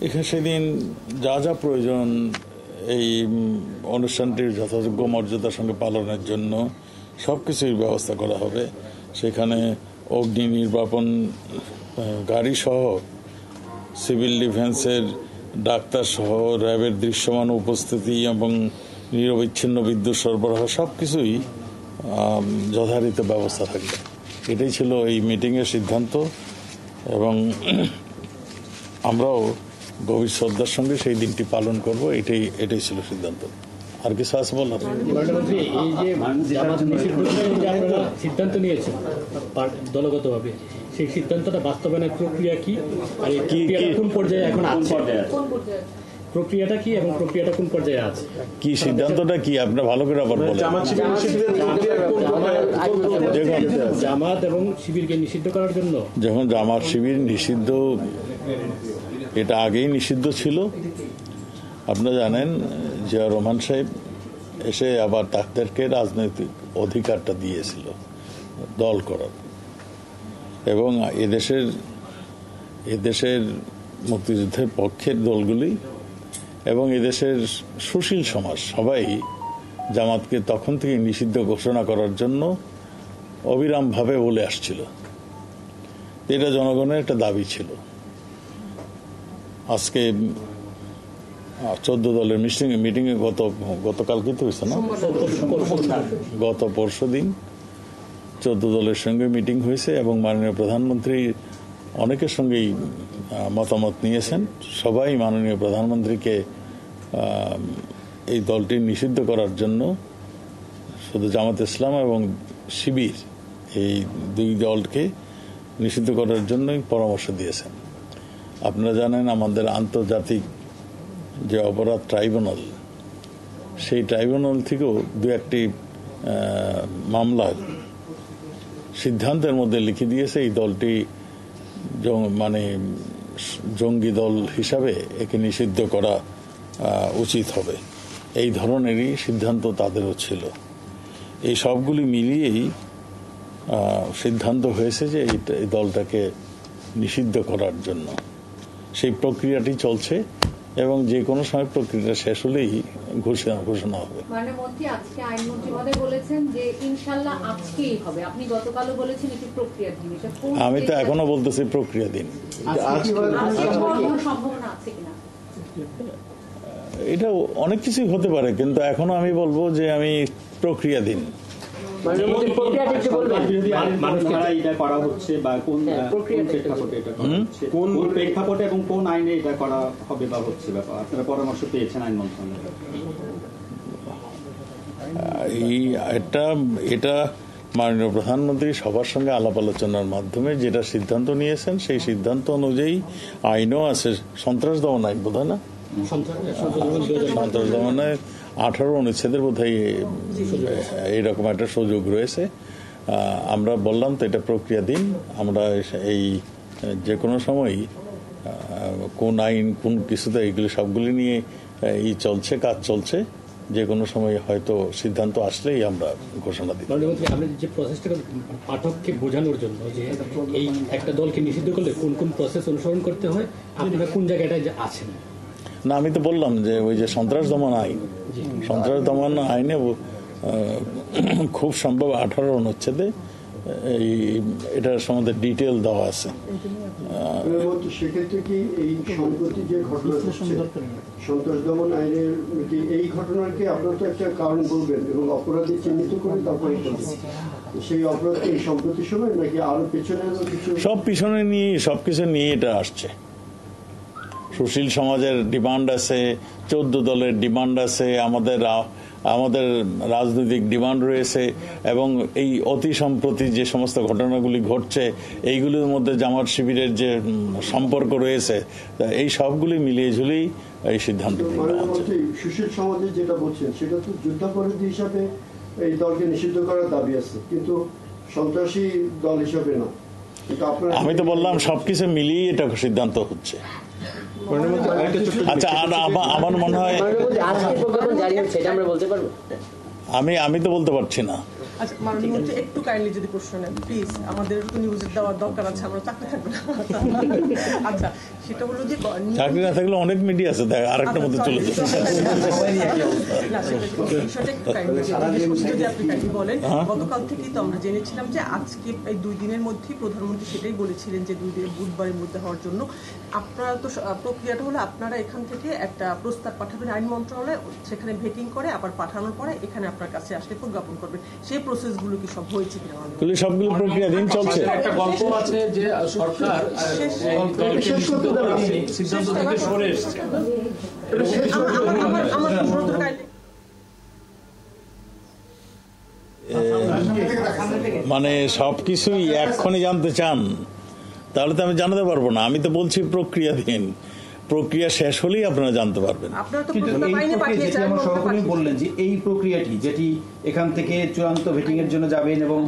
এখানে সেদিন যা যা প্রয়োজন এই অনুষ্ঠানটির যথাযোগ্য মর্যাদার সঙ্গে পালনের জন্য সব কিছুর ব্যবস্থা করা হবে। সেখানে অগ্নি নির্বাপন গাড়ি সহ, সিভিল ডিফেন্সের ডাক্তার সহ, র্যাবের দৃশ্যমান উপস্থিতি এবং নিরবিচ্ছিন্ন বিদ্যুৎ সরবরাহ সব কিছুই যথারীতি ব্যবস্থা থাকবে। এটাই ছিল এই মিটিংয়ের সিদ্ধান্ত এবং আমরাও গভীর শ্রদ্ধার সঙ্গে সেই দিনটি পালন করব। এটাই ছিল সিদ্ধান্ত। আর কিছু আছে বলার? এই যে আপনারা সিদ্ধান্ত নিয়েছেন দলগতভাবে, সেই সিদ্ধান্তটা বাস্তবায়নের প্রক্রিয়া কি, আর এই প্রক্রিয়াটা কোন পর্যায়ে এখন আছে? প্রক্রিয়াটা কি এবং প্রক্রিয়াটা কোন পর্যায়ে আছে? কি সিদ্ধান্তটা কি আপনারা ভালো করে আবার বলেন। জামাত এবং শিবিরকে নিষিদ্ধ করার জন্য, যখন জামাত শিবির নিষিদ্ধ, এটা আগেই নিষিদ্ধ ছিল। আপনারা জানেন জিয়া রহমান সাহেব এসে আবার তাদেরকে রাজনৈতিক অধিকারটা দিয়েছিল দল করার, এবং এদেশের মুক্তিযুদ্ধের পক্ষের দলগুলি এবং এদেশের সুশীল সমাজ সবাই জামাতকে তখন থেকে নিষিদ্ধ ঘোষণা করার জন্য অবিরামভাবে বলে আসছিল। এটা জনগণের একটা দাবি ছিল। আজকে 14 দলের মিটিংয়ে গতকালকে তো হয়েছে না, গত পরশু দিন 14 দলের সঙ্গে মিটিং হয়েছে এবং মাননীয় প্রধানমন্ত্রী অনেকের সঙ্গেই মতামত নিয়েছেন। সবাই মাননীয় প্রধানমন্ত্রীকে এই দলটি নিষিদ্ধ করার জন্য, শুধু জামাত ইসলাম এবং শিবির এই দুই দলকে নিষিদ্ধ করার জন্যই পরামর্শ দিয়েছেন। আপনারা জানেন আমাদের আন্তর্জাতিক যে অপরাধ ট্রাইব্যুনাল, সেই ট্রাইব্যুনাল থেকেও দু একটি মামলার সিদ্ধান্তের মধ্যে লিখে দিয়েছে এই দলটি মানে জঙ্গি দল হিসাবে একে নিষিদ্ধ করা উচিত হবে। এই ধরনেরই সিদ্ধান্ত তাদেরও ছিল। এই সবগুলি মিলিয়েই সিদ্ধান্ত হয়েছে যে এই দলটাকে নিষিদ্ধ করার জন্য। সেই প্রক্রিয়াটি চলছে এবং যে কোনো সময় প্রক্রিয়া শেষ হলেই ঘোষণা হবে। মাননীয় আজকে আইনমন্ত্রী মহোদয় বলেছেন যে ইনশাআল্লাহ আজকেই হবে। আপনি গতকালও বলেছেন এটি প্রক্রিয়া দিন। আমি তো এখনো বলতেছি প্রক্রিয়া দিন। সম্ভাবনা আছে কিনা? এটা অনেক কিছুই হতে পারে, কিন্তু এখনো আমি বলবো যে আমি প্রক্রিয়া দিন। প্রেক্ষাপটে এবং কোন আইনে এটা করা হবে বা হচ্ছে ব্যাপার আপনারা পরামর্শ পেয়েছেন আইন মন্ত্রণালয়? এটা মাননীয় প্রধানমন্ত্রী সবার সঙ্গে আলাপ আলোচনার মাধ্যমে যেটা সিদ্ধান্ত নিয়েছেন, সেই সিদ্ধান্ত অনুযায়ী আইনও আছে। সন্ত্রাস দমন আইন বোধ হয় না, সন্ত্রাস দমনে 18 অনুচ্ছেদের বোধহয় এইরকম একটা সুযোগ রয়েছে। আমরা বললাম তো এটা প্রক্রিয়া দিন। আমরা এই যে কোনো সময় কোন আইন কোন কিছুতে এইগুলি সবগুলি নিয়ে কাজ চলছে। যে কোনো সময় হয়তো সিদ্ধান্ত আসলেই আমরা ঘোষণা দিই। আপনি যে প্রসেসটা পাঠককে বোঝানোর জন্য যে এই একটা দলকে নিষিদ্ধ করলে কোন কোন প্রসেস অনুসরণ করতে হয়, আপনারা কোন জায়গাটায় আছেন? না, আমি তো বললাম যে ওই যে সন্ত্রাস দমন আইনে খুব সম্ভব 18 অনুচ্ছেদে এটার সম্বন্ধে ডিটেল দেওয়া আছে। সেক্ষেত্রে কি এই সম্প্রতি যে ঘটনা সন্ত্রাস দমন আইনের এই ঘটনাকে আপনার তো একটা কারণ বলবেন এবং অপরাধী চিহ্নিত করে তারপরে সেই অপরাধ এই সম্প্রতি সময় নাকি আরো পেছনে কিছু? সব পিছনে নিয়ে সবকিছু নিয়ে এটা আসছে। সুশীল সমাজের ডিমান্ড আছে, 14 দলের ডিমান্ড আছে, আমাদের রাজনৈতিক ডিমান্ড রয়েছে, এবং এই অতি সম্প্রতি যে সমস্ত ঘটনাগুলি ঘটছে এইগুলির মধ্যে জামাত শিবিরের যে সম্পর্ক রয়েছে, এই সবগুলি মিলিয়ে ঝুলেই এই সিদ্ধান্ত। সুশীল সমাজে যেটা বলছেন সেটা তো যুদ্ধাপরাধী হিসাবে এই দলকে নিষিদ্ধ করার দাবি আছে, কিন্তু সন্ত্রাসী দল হিসাবে না। আমি তো বললাম সবকিছু মিলিয়ে এটা সিদ্ধান্ত হচ্ছে। আচ্ছা, আমার মনে হয় আমি তো বলতে পারছি না। আচ্ছা মাননীয় মন্ত্রী একটু কাইন্ডলি যদি প্রশ্ন নেন প্লিজ, আমাদের তো নিউজের দেওয়ার দরকার আছে, আমরা চাকরি থাকবে না। আচ্ছা সেটা হলো যে চাকরি না থাকলে অনেক মিডিয়া আছে, দেখ আরেকটা মধ্যে চলে যাচ্ছে। না, বিষয়টা একটু kindly যদি আপনি kindly বলেন। গতকাল থেকেই তো আমরা জেনেছিলাম যে আজকে এই 2 দিনের মধ্যেই প্রধানমন্ত্রী সেটাই বলেছিলেন যে 2 দিন বুধবারের মধ্যে হওয়ার জন্য। আপনারা তো প্রক্রিয়াটা হলো আপনারা এখান থেকে একটা প্রস্তাব পাঠাবেন আইন মন্ত্রণালয়ে, সেখানে ভেটিং করে আবার পাঠানোর পরে এখানে আপনার কাছে আসলে প্রজ্ঞাপন করবেন। সেই প্রসেসগুলো কি সব হয়েছে কিনা? সবগুলো প্রক্রিয়াধীন চলছে। একটা গল্প আছে যে সরকার সিদ্ধান্ত থেকে সরে এসছে। আমার অনুরোধ কাইন্ডলি মানে সবকিছুই এক্ষণে জানতে চান তাহলে তো আমি জানাতে পারবো না। আমি তো বলছি প্রক্রিয়াধীন, প্রক্রিয়া শেষ হলেই আপনারা জানতে পারবেন। আপনারা তো কিন্তু প্রস্তাব এই আইনে প্রক্রিয়া পাঠিয়েছেন, যেটি আমার সহকর্মী বললেন যে এই প্রক্রিয়াটি যেটি এখান থেকে চূড়ান্ত ভেটিং এর জন্য যাবেন এবং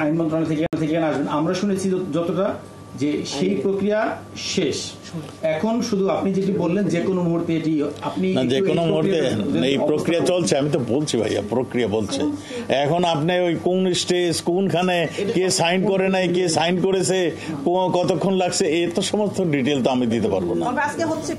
আইন মন্ত্রণালয় থেকে আসবেন, আমরা শুনেছি যতটা যে সেই প্রক্রিয়া শেষ। এখন শুধু আপনি যেটি বললেন যে কোনো মুহূর্তে এটি আপনি যে কোনো মুহূর্তে এই প্রক্রিয়া চলছে। আমি তো বলছি ভাইয়া প্রক্রিয়া বলছে। এখন আপনি ওই কোন স্টেজ কোনখানে কে সাইন করে নাই, কে সাইন করেছে, কতক্ষণ লাগছে, এ তো সমস্ত ডিটেল তো আমি দিতে পারবো না। আজকে হচ্ছে